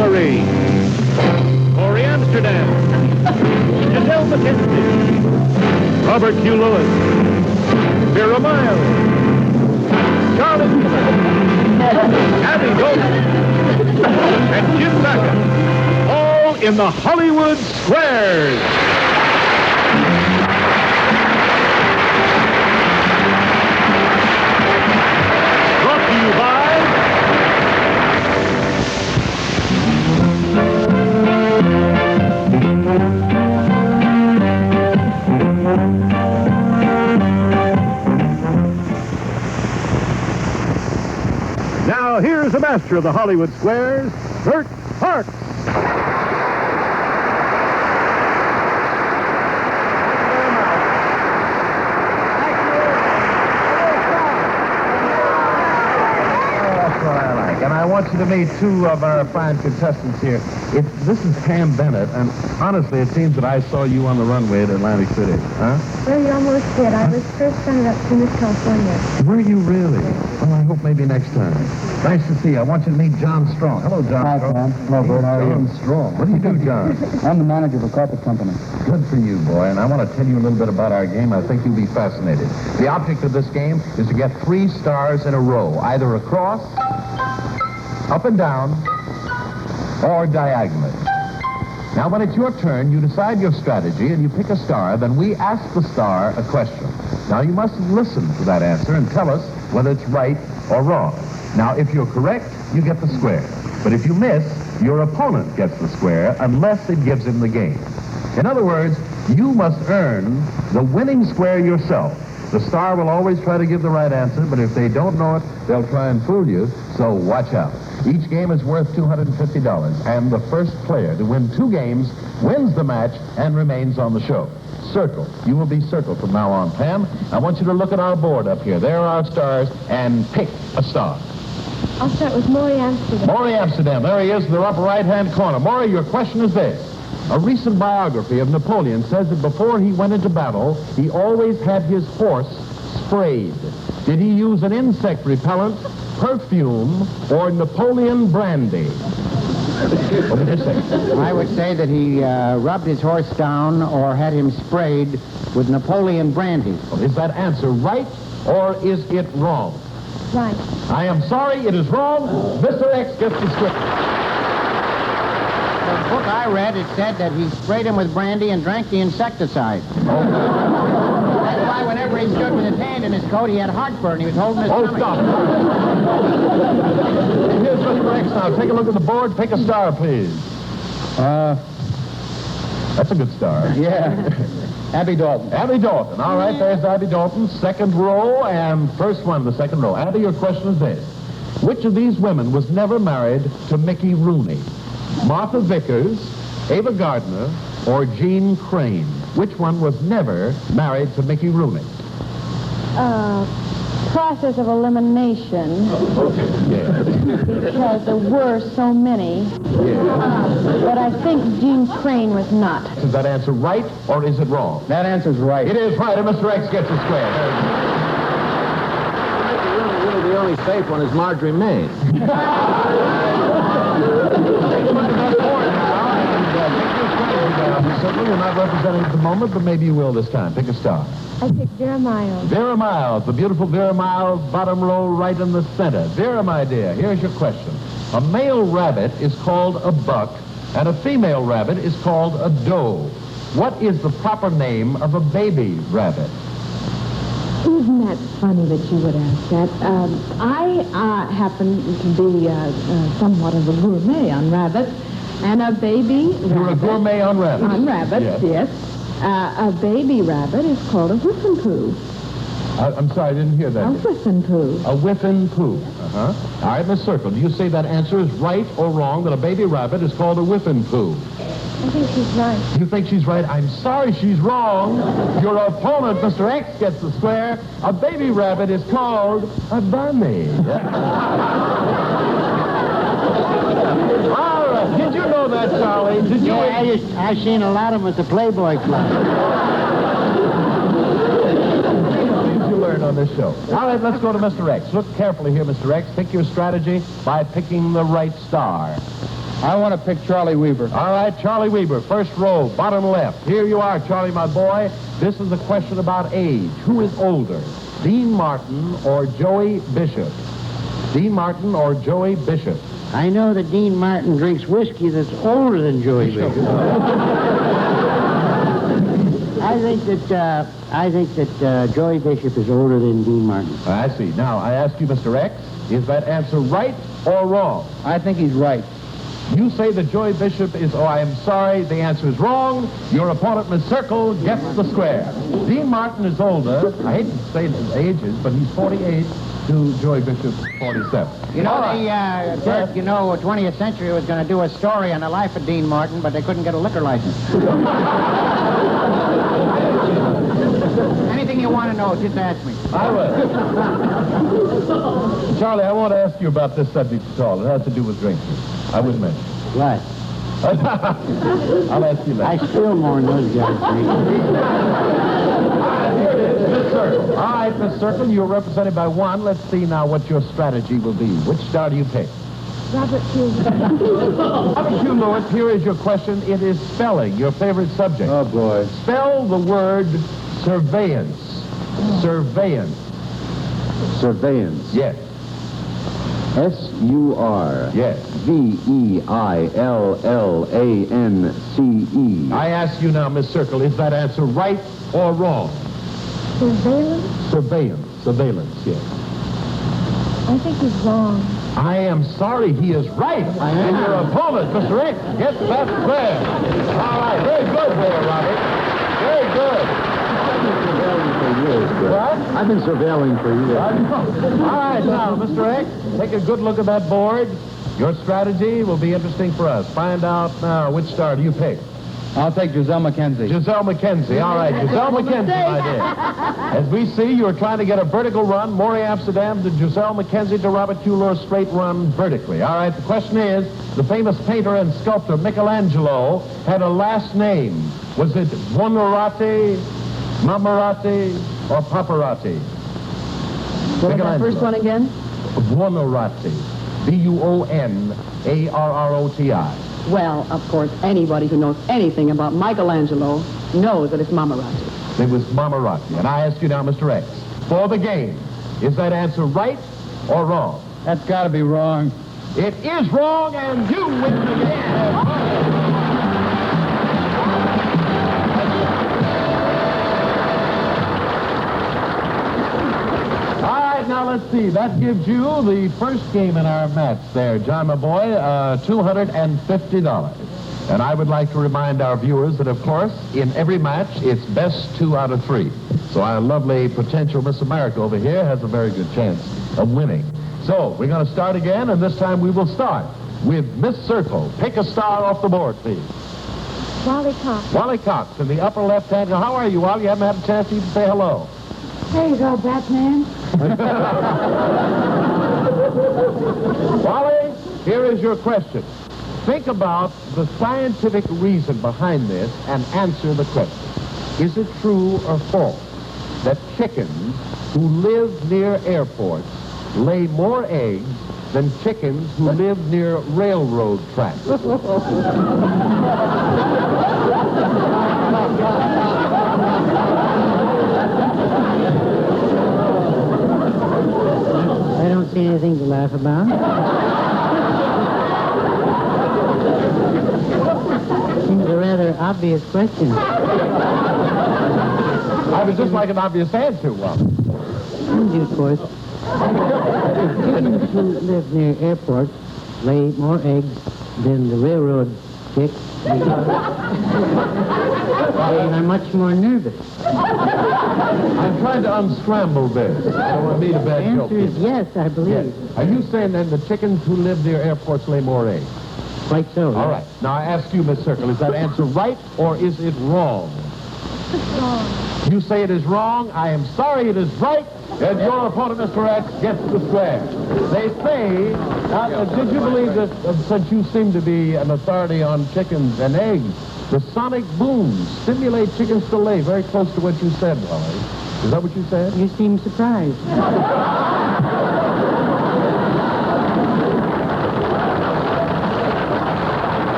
Marie. Corey Amsterdam. Giselle McKenzie. Robert Hugh Lewis. Vera Miles. Charlie Wheeler. Abby Goldman. And Jim Bakker. All in the Hollywood Squares. Brought to you by Now, here's the master of the Hollywood Squares, Bert Parks. And I want you to meet two of our fine contestants here. This is Pam Bennett, and honestly, it seems that I saw you on the runway at Atlantic City. Huh? Well, you almost did. I was first runner up to Miss California. Were you really? Well, I hope maybe next time. Nice to see you. I want you to meet John Strong. Hello, John. Hi, Strong. Sam. Hello, Bert. How are you? John Strong. What do you do, John? I'm the manager of a carpet company. Good for you, boy. And I want to tell you a little bit about our game. I think you'll be fascinated. The object of this game is to get 3 stars in a row, either across, up and down, or diagonally. Now, when it's your turn, you decide your strategy and you pick a star. Then we ask the star a question. Now, you must listen to that answer and tell us whether it's right or wrong. Now, if you're correct, you get the square. But if you miss, your opponent gets the square unless it gives him the game. In other words, you must earn the winning square yourself. The star will always try to give the right answer, but if they don't know it, they'll try and fool you, so watch out. Each game is worth $250, and the first player to win 2 games wins the match and remains on the show. Circle. You will be circled from now on, Pam. I want you to look at our board up here. There are our stars, and pick a star. I'll start with Maury Amsterdam. Maury Amsterdam. There he is in the upper right-hand corner. Maury, your question is this. A recent biography of Napoleon says that before he went into battle, he always had his horse sprayed. Did he use an insect repellent, perfume, or Napoleon brandy? What did you say? I would say that he rubbed his horse down or had him sprayed with Napoleon brandy. Is that answer right or is it wrong? Right. I am sorry, it is wrong. Mr. X gets the script. The book I read, it said that he sprayed him with brandy and drank the insecticide. That's why whenever he stood with his hand in his coat, he had heartburn. He was holding his stomach. Stop. Here's Mr. X now. Take a look at the board. Pick a star, please. That's a good star. Yeah. Abby Dalton. Abby Dalton. All right, there's Abby Dalton. Second row and first one, the second row. Abby, your question is this. Which of these women was never married to Mickey Rooney? Martha Vickers, Ava Gardner, or Jean Crane? Which one was never married to Mickey Rooney? Process of elimination, Yeah. because there were so many. Yeah. But I think Jean Crane was not. Is that answer right or is it wrong? That answer's right. It is right, and Mr. X gets a square. Really, the only safe one is Marjorie Main. Certainly, you're not representing at the moment, but maybe you will this time. Pick a star. I picked Vera Miles. Vera Miles, the beautiful Vera Miles, bottom row right in the center. Vera, my dear, here's your question. A male rabbit is called a buck, and a female rabbit is called a doe. What is the proper name of a baby rabbit? Isn't that funny that you would ask that? I happen to be somewhat of a gourmet on rabbits, and a baby You're a rabbit... gourmet on rabbits. On rabbits, yes. A baby rabbit is called a whiffin-poo. I'm sorry, I didn't hear that. A whiffin-poo. A whiffin-poo. Uh-huh. All right, Miss Circle, do you say that answer is right or wrong, that a baby rabbit is called a whiffin-poo? I think she's right. You think she's right? I'm sorry, she's wrong. Your opponent, Mr. X, gets the square. A baby rabbit is called a bunny. All right. Did you know that, Charlie? Did you? Yeah, I seen a lot of them at the Playboy Club. Things you learn on this show. All right, let's go to Mr. X. Look carefully here, Mr. X. Pick your strategy by picking the right star. I want to pick Charlie Weaver. All right, Charlie Weaver, first row, bottom left. Here you are, Charlie, my boy. This is a question about age. Who is older, Dean Martin or Joey Bishop? Dean Martin or Joey Bishop? I know that Dean Martin drinks whiskey that's older than Joey Bishop. I think that Joey Bishop is older than Dean Martin. I see. Now, I ask you, Mr. X, is that answer right or wrong? I think he's right. You say that Joey Bishop is, oh, I am sorry, the answer is wrong. Your opponent, Miss Circle, gets the square. Dean Martin is older. I hate to say his ages, but he's 48 to Joey Bishop's 47. You know, All right. Bert, 20th Century was going to do a story on the life of Dean Martin, but they couldn't get a liquor license. Anything you want to know, just ask me. I will. Charlie, I want to ask you about this subject at all. It has to do with drinking. I wouldn't mention. What? I'll ask you I later. still more than those guys drink. Here it is, Miss Circle. All right, Miss Circle, you're represented by one. Let's see now what your strategy will be. Which star do you pick? Robert Q. Robert Q. Lewis, here is your question. It is spelling, your favorite subject. Oh, boy. Spell the word surveillance. Surveillance. Surveillance. Yes. S-U-R. Yes. V-E-I-L-L-A-N-C-E. I ask you now, Miss Circle, is that answer right or wrong? Surveillance? Surveillance. Surveillance, yes. I think he's wrong. I am sorry, he is right. And your opponent, Mr. X, gets that square. All right, very good there, Robert. Very good. What? I've been surveilling for years. All right, now, Mr. X, take a good look at that board. Your strategy will be interesting for us. Find out now which star do you pick. I'll take Giselle McKenzie. Giselle McKenzie. All right, Giselle McKenzie, my dear. As we see, you're trying to get a vertical run. Maury Amsterdam to Giselle McKenzie to Robert Kuhler, straight run vertically. All right, the question is, the famous painter and sculptor Michelangelo had a last name. Was it Buonarroti, Mamarati, or Paparazzi? What was that first one again? Buonarroti. B-U-O-N-A-R-R-O-T-I. Well, of course, anybody who knows anything about Michelangelo knows that it's Mamarati. It was Mamarati. And I ask you now, Mr. X, for the game, is that answer right or wrong? That's got to be wrong. It is wrong, and you win the game. All right, now let's see. That gives you the first game in our match there, John, my boy, $250. And I would like to remind our viewers that, of course, in every match, it's best 2 out of 3. So our lovely potential Miss America over here has a very good chance of winning. So we're going to start again, and this time we will start with Miss Circle. Pick a star off the board, please. Wally Cox. Wally Cox in the upper left-hand. How are you, Wally? You haven't had a chance to even say hello. There you go, Batman. Wally, here is your question. Think about the scientific reason behind this and answer the question. Is it true or false that chickens who live near airports lay more eggs than chickens who live near railroad tracks? I don't see anything to laugh about. Seems a rather obvious question. I would just like an obvious answer, Wally. In due course. Chickens who live near airports lay more eggs than the railroad chicks. They are much more nervous. I'm trying to unscramble this. I don't want to meet a The bad joke. answer is yes, I believe. Yes. Are you saying then the chickens who live near airports lay more eggs? Quite so. All right. Now I ask you, Miss Circle, is that answer right or is it wrong? It's wrong. You say it is wrong. I am sorry, it is right. And your opponent, Mr. X, gets the square. They say, did you believe that since you seem to be an authority on chickens and eggs, the sonic booms stimulate chickens to lay? Very close to what you said, Wally. Is that what you said? You seem surprised.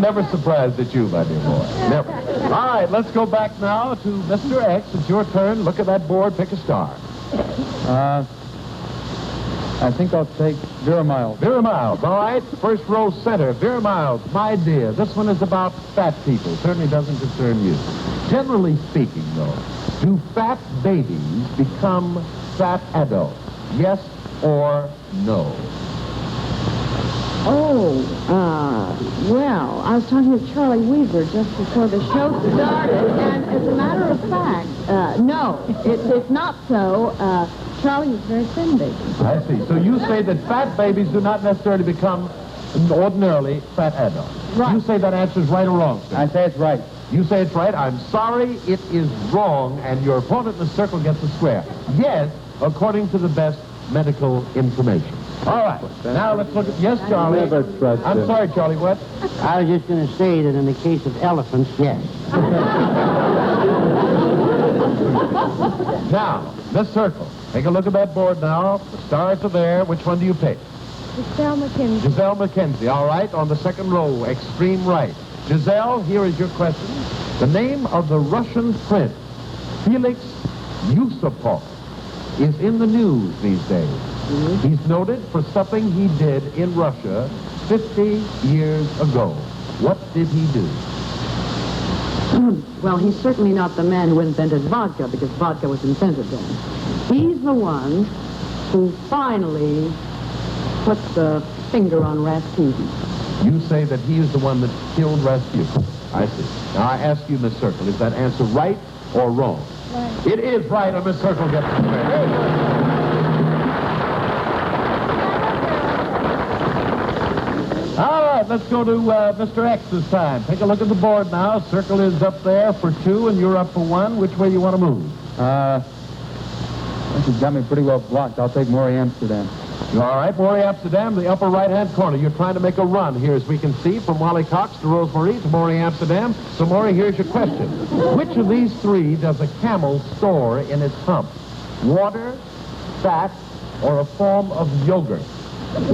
I'm never surprised at you, my dear boy. Never. All right, let's go back now to Mr. X. It's your turn. Look at that board. Pick a star. I think I'll take Vera Miles. Vera Miles. All right. First row center. Vera Miles, my dear. This one is about fat people. Certainly doesn't concern you. Generally speaking, though, do fat babies become fat adults? Yes or no? Well, I was talking to Charlie Weaver just before the show started, and as a matter of fact, no, it's not so. Charlie was very thin baby. I see. So you say that fat babies do not necessarily become ordinarily fat adults. Right. You say that answer is right or wrong, sir? I say it's right. You say it's right. I'm sorry, it is wrong, and your opponent in the circle gets a square. Yes, according to the best medical information. All right. Now let's look at... Yes, Charlie. Never trust I'm him. sorry, Charlie. What? I was just going to say that in the case of elephants, yes. Now, the circle. Take a look at that board now. The stars are there. Which one do you pick? Giselle McKinsey. Giselle McKenzie. All right. On the second row, extreme right. Giselle, here is your question. The name of the Russian prince, Felix Yusupov, is in the news these days. He's noted for something he did in Russia 50 years ago. What did he do? Well, he's certainly not the man who invented vodka, because vodka was invented then. He's the one who finally put the finger on Rasputin. You say that he is the one that killed Rasputin. I see. Now, I ask you, Miss Circle, is that answer right or wrong? Right. It is right, and Miss Circle gets the square. All right, let's go to Mr. X this time. Take a look at the board now. Circle is up there for 2, and you're up for 1. Which way you want to move? This has got me pretty well blocked. I'll take Maury Amsterdam. All right, Maury Amsterdam, the upper right-hand corner. You're trying to make a run here, as we can see, from Wally Cox to Rosemary to Maury Amsterdam. So, Maury, here's your question. Which of these 3 does a camel store in its hump? Water, fat, or a form of yogurt? Boy,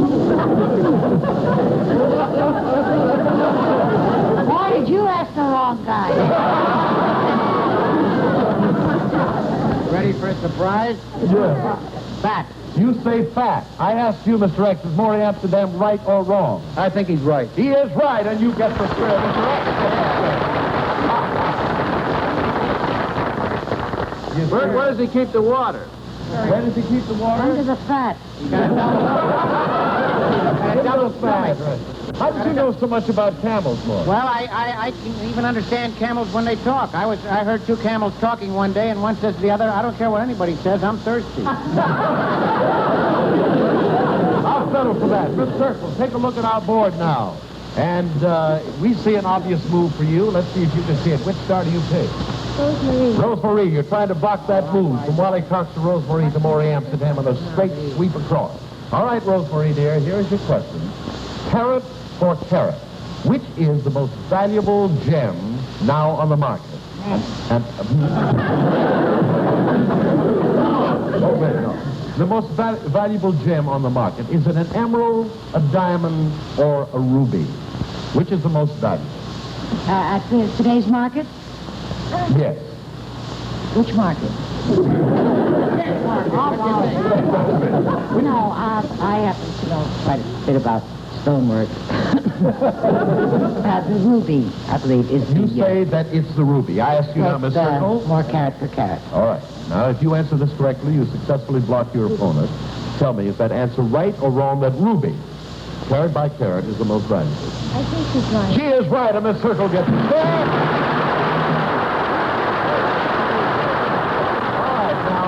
did you ask the wrong guy. Ready for a surprise? Yeah. Fat. You say fat. I asked you, Mr. X, is Maury Amsterdam right or wrong? I think he's right. He is right, and you get the square, Mr. X. Where does he keep the water? Where does he keep the water? Under the fat. A double fat. How did you know so much about camels, Maury? Well, I can even understand camels when they talk. I heard 2 camels talking one day, and one says to the other, I don't care what anybody says, I'm thirsty. I'll settle for that. Miss Circle, take a look at our board now. And we see an obvious move for you. Let's see if you can see it. Which star do you pick? Rosemary. Rosemary, you're trying to block that move from Wally Cox to Rosemary to Maury Amsterdam on a straight sweep across. All right, Rosemary, dear, here's your question. Carat for carat, which is the most valuable gem now on the market? The most valuable gem on the market, is it an emerald, a diamond, or a ruby? Which is the most valuable? At today's market? Yes. Which market? No, I happen to know quite a bit about stonework. The ruby, I believe, is You say that it's the ruby. I ask you now, Miss Circle. more carat per carat. All right. Now, if you answer this correctly, you successfully block your opponent. Tell me, is that answer right or wrong, that ruby, carat by carat, is the most valuable? I think she's right. She is right, and Miss Circle gets the square. All right, now,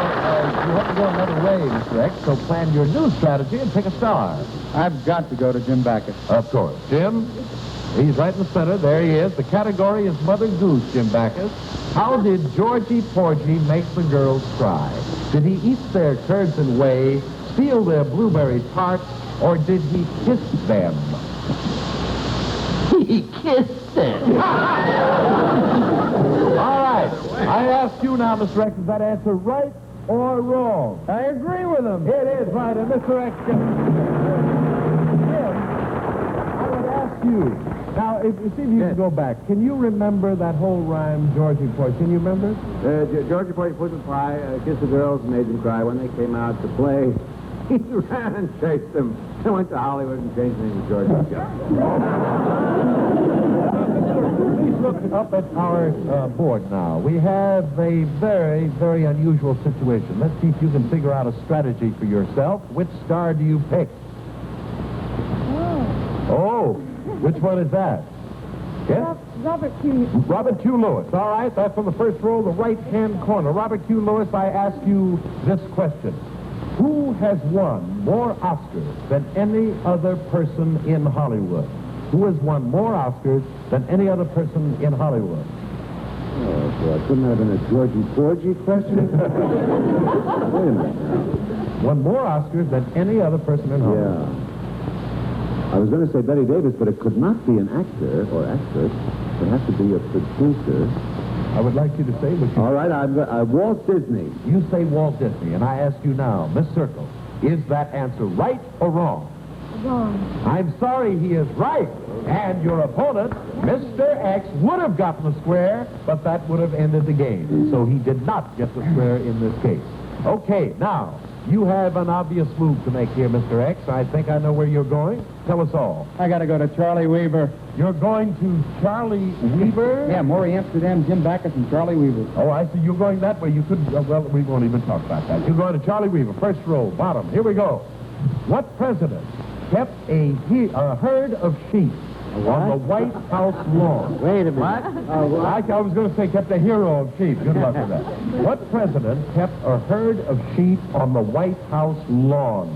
you have to go another way, Mr. X, so plan your new strategy and pick a star. I've got to go to Jim Backus. Of course. Jim, he's right in the center. There he is. The category is Mother Goose, Jim Backus. How did Georgie Porgy make the girls cry? Did he eat their curds and whey, steal their blueberry tarts, or did he kiss them? He kissed them. All right. I ask you now, Mr. X, is that answer right or wrong? I agree with him. It is right, and Mr. X gets... Jim, I would ask ask you. Now, see if you can go back. Can you remember that whole rhyme, Georgie Poy? Can you remember? Georgie Poy pudding pie, kissed the girls and made them cry when they came out to play. He ran and chased them. I went to Hollywood and changed the name to Georgie Poy. Please look up at our board now. We have a very, very unusual situation. Let's see if you can figure out a strategy for yourself. Which star do you pick? Oh, which one is that? Yes? Robert Q. Robert Q. Lewis. All right, that's on the first row, the right-hand corner. Robert Q. Lewis, I ask you this question. Who has won more Oscars than any other person in Hollywood? Who has won more Oscars than any other person in Hollywood? Oh, boy, couldn't that have been a Georgie Porgy question? Wait a minute now. Won more Oscars than any other person in Hollywood. Yeah. I was going to say Betty Davis, but it could not be an actor or actress. It would have to be a producer. I would like you to say what you... All right, Walt Disney. You say Walt Disney, and I ask you now, Miss Circle, is that answer right or wrong? Wrong. I'm sorry, he is right. And your opponent, Mr. X, would have gotten the square, but that would have ended the game. So he did not get the square in this case. Okay, now, you have an obvious move to make here, Mr. X. I think I know where you're going. Tell us all. I got to go to Charlie Weaver. You're going to Charlie Weaver? Yeah, Maury Amsterdam, Jim Backus, and Charlie Weaver. Oh, I see. You're going that way. You could, well, we won't even talk about that. You're going to Charlie Weaver, first row, bottom. Here we go. What president kept a herd of sheep on the White House lawn? Wait a minute. What? I was going to say kept a hero of sheep. Good luck with that. What president kept a herd of sheep on the White House lawn?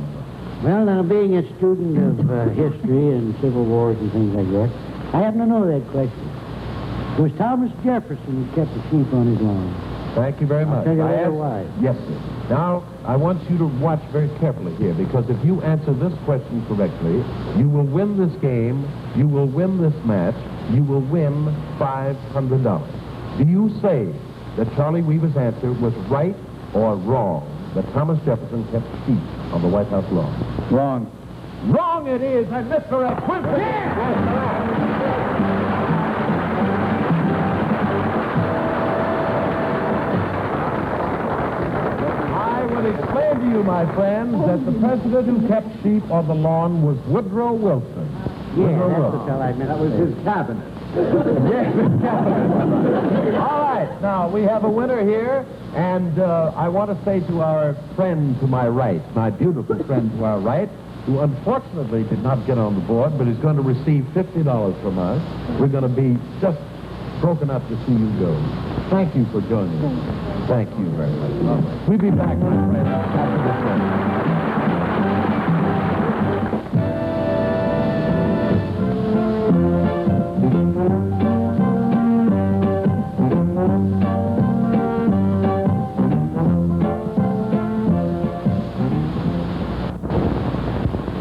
Well, now, being a student of history and civil wars and things like that, I happen to know that question. It was Thomas Jefferson who kept the sheep on his lawn. Thank you very much. Tell you I later asked- why. Yes, sir. Now, I want you to watch very carefully here, because if you answer this question correctly, you will win this game, you will win this match, you will win $500. Do you say that Charlie Weaver's answer was right or wrong, that Thomas Jefferson kept sheep on the White House lawn? Wrong. Wrong it is, and Mr. X wins the game! I will explain to you, my friends, that the president who kept sheep on the lawn was Woodrow Wilson. Yeah, that's the fellow I meant. That was his cabinet. Yes, all right, now we have a winner here, and I want to say to our friend to my right, my beautiful friend to our right, who unfortunately did not get on the board, but is going to receive $50 from us. We're going to be just broken up to see you go. Thank you for joining us. Thank you very much. We'll be back, my friends, after this one.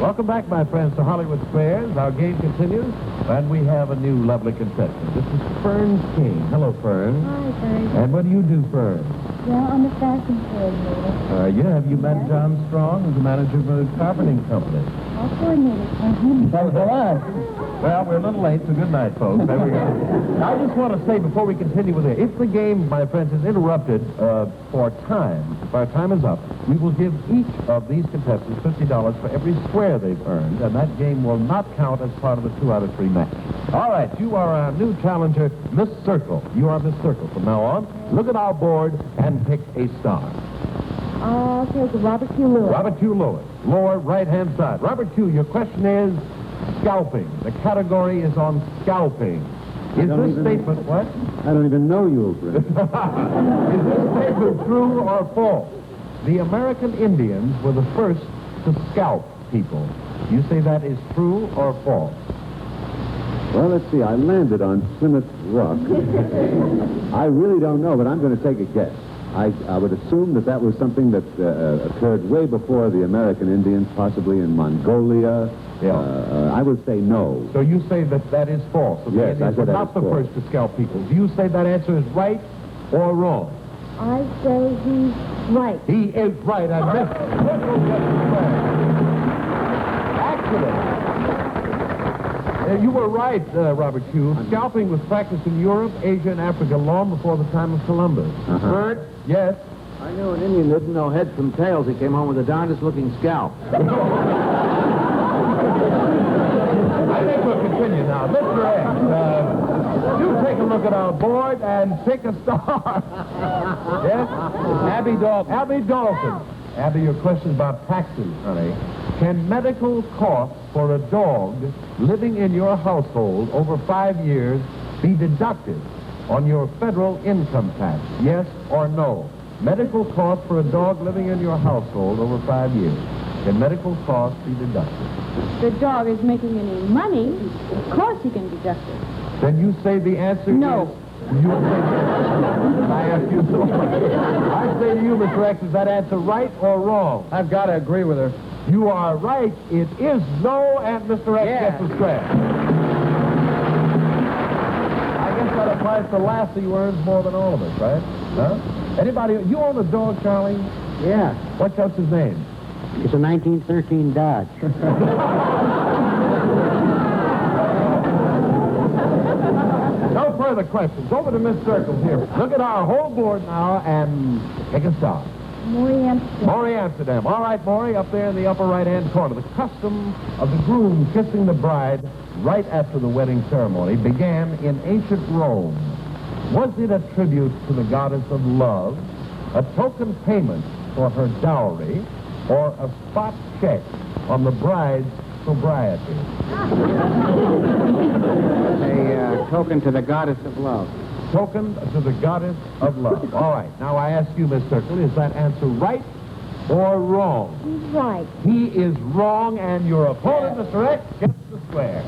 Welcome back, my friends, to Hollywood Squares. Our game continues, and we have a new lovely contestant. This is Fern King. Hello, Fern. Hi, Fern. And what do you do, Fern? Well, I'm a fashion coordinator. Have you met John Strong, who's the manager of a carpeting company? I'll coordinate it for him. Well, we're a little late, so good night, folks. There we go. I just want to say before we continue with it, if the game, my friends, is interrupted for time, if our time is up, we will give each of these contestants $50 for every square they've earned, and that game will not count as part of the 2 out of 3 match. All right, you are our new challenger, Miss Circle. You are Miss Circle from now on. Look at our board and pick a star. I'll take Robert Q. Lewis. Robert Q. Lewis, lower right-hand side. Robert Q., your question is scalping. The category is on scalping. Is this statement what? I don't even know you, Brent. Is this statement true or false? The American Indians were the first to scalp people. You say that is true or false? Well, let's see. I landed on Plymouth Rock. I really don't know, but I'm going to take a guess. I would assume that was something that occurred way before the American Indians, possibly in Mongolia. Yeah. I would say no. So you say that is false. So the Yes, I Indians said were that not is the false. first to scalp people. Do you say that answer is right or wrong? I say he's right. He is right, and Miss Circle gets the square. Actually, You were right, Robert Hughes. Scalping was practiced in Europe, Asia, and Africa long before the time of Columbus. Bert, Yes? I knew an Indian didn't know heads from tails. He came home with the darndest looking scalp. I think we'll continue now. Mr. X, you take a look at our board and pick a star. Yes? Abby Dalton. Abby Dalton. Abby, your question about taxes, honey. Can medical costs for a dog living in your household over 5 years be deducted on your federal income tax? Yes or no? Medical costs for a dog living in your household over 5 years. Can medical costs be deducted? If the dog is making any money, of course he can deduct it. Then you say the answer No. is... You say I ask you so much. I say to you, Mr. X, is that answer right or wrong? I've got to agree with her. You are right. It is no, and Mr. X Yeah. gets the scratch. I guess that applies to Lassie, who earns more than all of us, right? Huh? Anybody... You own a dog, Charlie? Yeah, What's his name? it's a 1913 Dodge. No further questions. Over to Miss Circles here. Look at our whole board now and take a stop. Maury Amsterdam. Maury Amsterdam. All right, Maury, up there in the upper right-hand corner. The custom of the groom kissing the bride right after the wedding ceremony began in ancient Rome. Was it a tribute to the goddess of love, a token payment for her dowry, or a spot check on the bride's sobriety? A token to the goddess of love. Token to the goddess of love. All right. Now I ask you, Miss Circle, is that answer right or wrong? He's right. He is wrong, and your opponent, Mr. X, gets the square.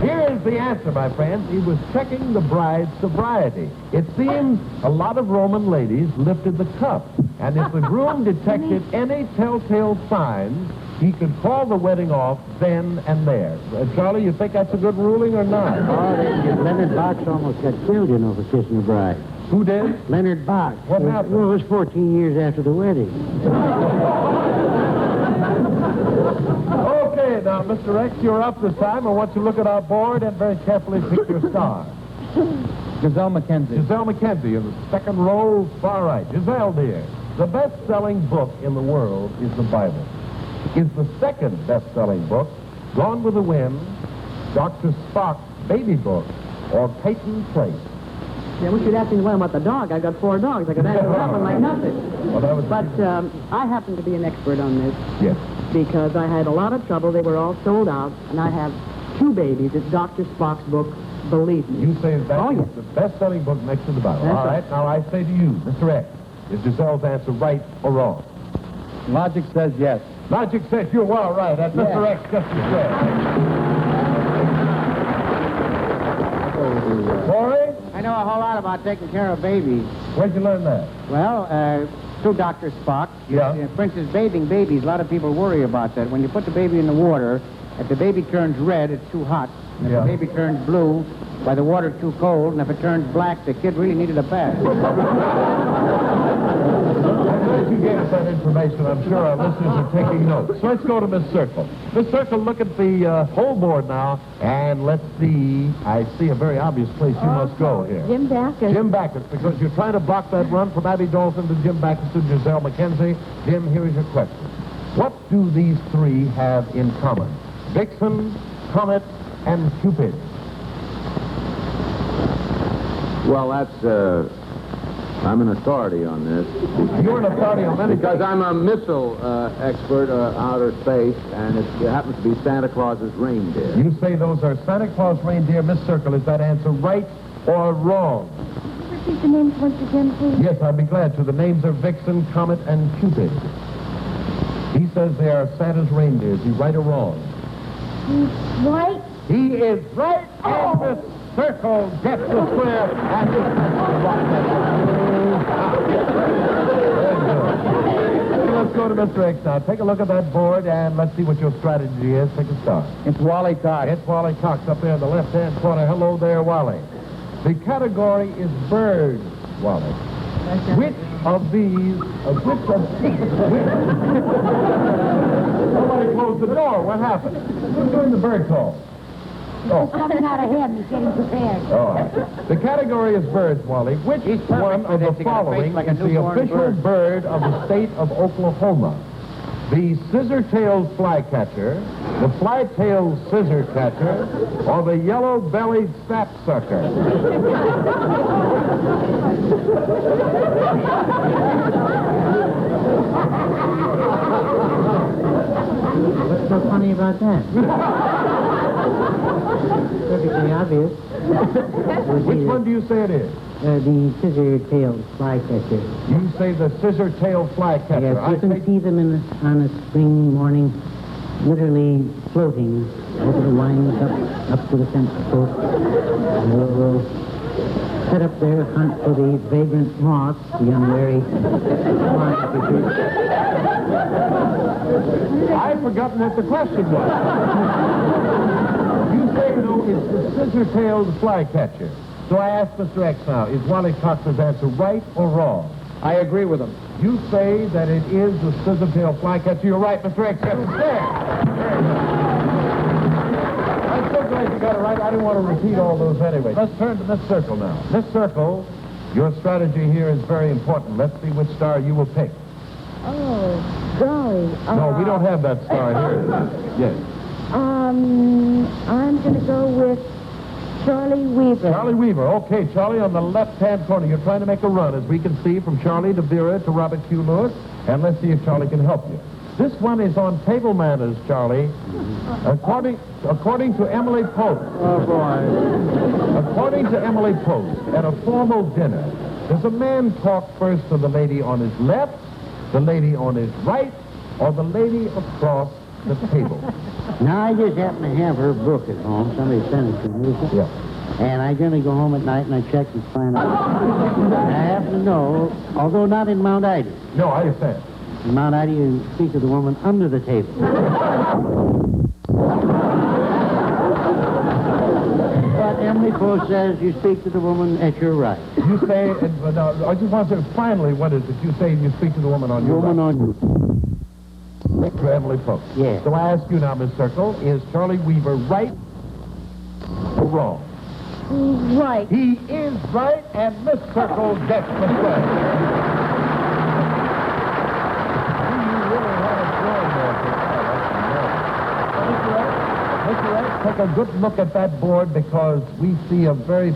Here is the answer, my friends. He was checking the bride's sobriety. It seems a lot of Roman ladies lifted the cup, and if the groom detected any telltale signs, he could call the wedding off then and there. Charlie, you think that's a good ruling or not? Oh, Leonard Box almost got killed, you know, for kissing the bride. Who did? Leonard Box. What happened? Well, it was 14 years after the wedding. Okay, now, Mr. X, you're up this time. I want you to look at our board and very carefully pick your star. Giselle McKenzie. Giselle McKenzie in the second row, far right. Giselle, dear, the best-selling book in the world is the Bible. Is the second best-selling book Gone with the Wind, Dr. Spock's baby book, or Peyton Place? Yeah, we should ask me about the dog. I've got 4 dogs. I could answer that one like nothing. Well, that was... But I happen to be an expert on this Yes. because I had a lot of trouble. They were all sold out, and I have 2 babies. It's Dr. Spock's book, Believe Me. You say that Oh, is yes. the best-selling book next to the Bible. That's All right, right. now I say to you, Mr. X, is Giselle's answer right or wrong? Logic says yes. Logic says you're well right. That's Mr. X just as said. Corey, I know a whole lot about taking care of babies. where'd you learn that? Well, through Dr. Spock. Yeah. For instance, bathing babies, a lot of people worry about that. When you put the baby in the water, if the baby turns red, it's too hot. And if Yeah. the baby turns blue, why the water's too cold. And if it turns black, the kid really needed a bath. I'm glad you gave us that information. I'm sure our listeners are taking notes. So let's go to Miss Circle. Miss Circle, look at the whole board now, and let's see. I see a very obvious place you must go here. Jim Backus. Jim Backus, because you're trying to block that run from Abby Dalton to Jim Backus to Giselle McKenzie. Jim, here is your question. What do these 3 have in common? Vixen, Comet, and Cupid. Well, that's, I'm an authority on this. You're an authority on many Because I'm a missile expert, outer space, and it happens to be Santa Claus's reindeer. You say those are Santa Claus reindeer. Miss Circle, is that answer right or wrong? Repeat the names once again, please. Yes, I'd be glad to. The names are Vixen, Comet, and Cupid. He says they are Santa's reindeers. Is he right or wrong? He's right. He is right, and the circle gets the square, and this Let's go to Mr. X now. Take a look at that board, and let's see what your strategy is. Take a start. It's Wally Cox. It's Wally Cox up there in the left-hand corner. Hello there, Wally. The category is birds, Wally. Which of these, Somebody closed the door. What happened? Who's doing the bird call? Oh. Coming out of him. He's getting prepared. All right. The category is birds, Wally. Which one of the this. You got a following face like a is the newborn official bird of the state of Oklahoma? The scissor-tailed flycatcher, the fly-tailed scissor-catcher, or the yellow-bellied sapsucker? What's so funny about that? Perfectly obvious. Which one do you say it is? The scissor-tailed flycatcher. You say the scissor-tailed flycatcher. Yes, I you can think see them on a spring morning, literally floating over the lines up to the fence post. And we'll set up their hunt for the vagrant moths, the unwary flycatchers. I've forgotten what the question was. You say, no, it's the scissor-tailed flycatcher. So I ask Mr. X now, is Wally Cox's answer right or wrong? I agree with him. You say that it is the scissor-tailed flycatcher. You're right, Mr. X. Yes, it's there. I'm so glad you got it right. I didn't want to repeat all those anyway. Let's turn to Miss Circle now. Miss Circle, your strategy here is very important. Let's see which star you will pick. Oh, golly. No, we don't have that star here. Yes. I'm going to go with Charlie Weaver. Charlie Weaver. Okay, Charlie, on the left-hand corner. You're trying to make a run, as we can see, from Charlie to Vera to Robert Q. Lewis. And let's see if Charlie can help you. This one is on table manners, Charlie. According to Emily Post. Oh, boy. According to Emily Post, at a formal dinner, does a man talk first to the lady on his left, the lady on his right, or the lady across the table? Now, I just happen to have her book at home. Somebody sent it to me. Yeah. And I generally go home at night and I check and find out. I happen to know, although not in Mount Ida. No, I understand. In Mount Ida, you speak to the woman under the table. But Emily Post says you speak to the woman at your right. You say, now, I just want to say, finally, what is it? You say you speak to the woman on your Woman right. on your To Emily Post. Yes. So I ask you now, Miss Circle, is Charlie Weaver right or wrong? Right. He is right, and Miss Circle gets the play. Mr. X, take a good look at that board because we see a really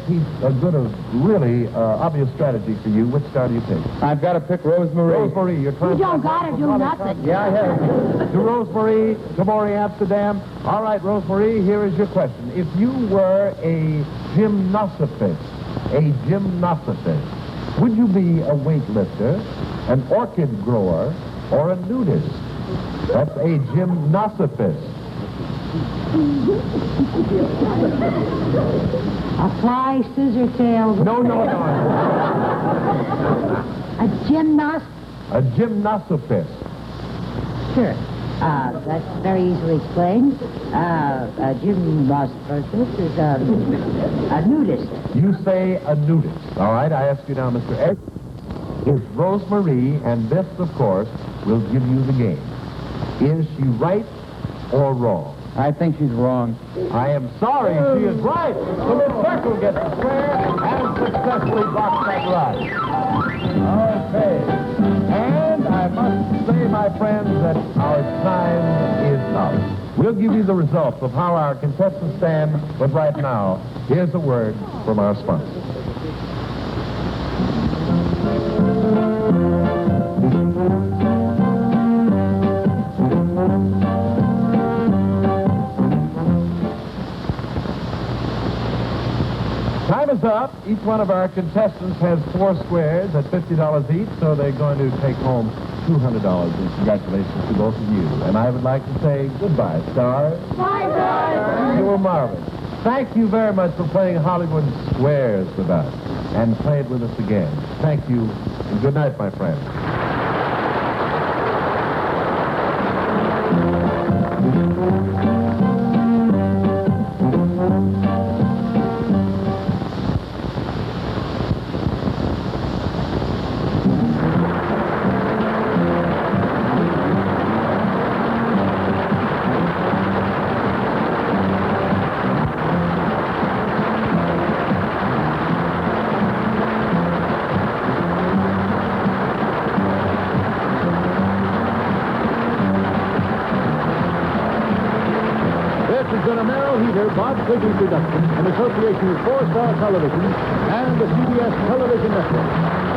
obvious strategy for you. Which star do you pick? I've got to pick Rosemary. Rosemary, you're trying You don't got to do nothing. Yeah, I have. To Rosemary, to Maury Amsterdam. All right, Rosemary, here is your question. If you were a gymnosophist, would you be a weightlifter, an orchid grower, or a nudist? That's a gymnosophist. A fly, scissor tail. No. A gymnast. A gymnosophist. Sure. That's very easily explained. A gymnast is a nudist. You say a nudist. All right, I ask you now, Mr. X. Is Rosemary, and this, of course, will give you the game. Is she right or wrong? I think she's wrong. I am sorry, she is right. So Miss Circle gets the square and successfully blocks that ride. Okay. And I must say, my friends, that our time is up. We'll give you the results of how our contestants stand, but right now, here's a word from our sponsor. Time is up. Each one of our contestants has 4 squares at $50 each, so they're going to take home $200. And congratulations to both of you. And I would like to say goodbye, stars. Bye, guys. You were marvelous. Thank you very much for playing Hollywood Squares with us. And play it with us again. Thank you, and good night, my friends. has been a Merrill Heater, Bob Quigley production in association with 4 Star Television and the CBS Television Network.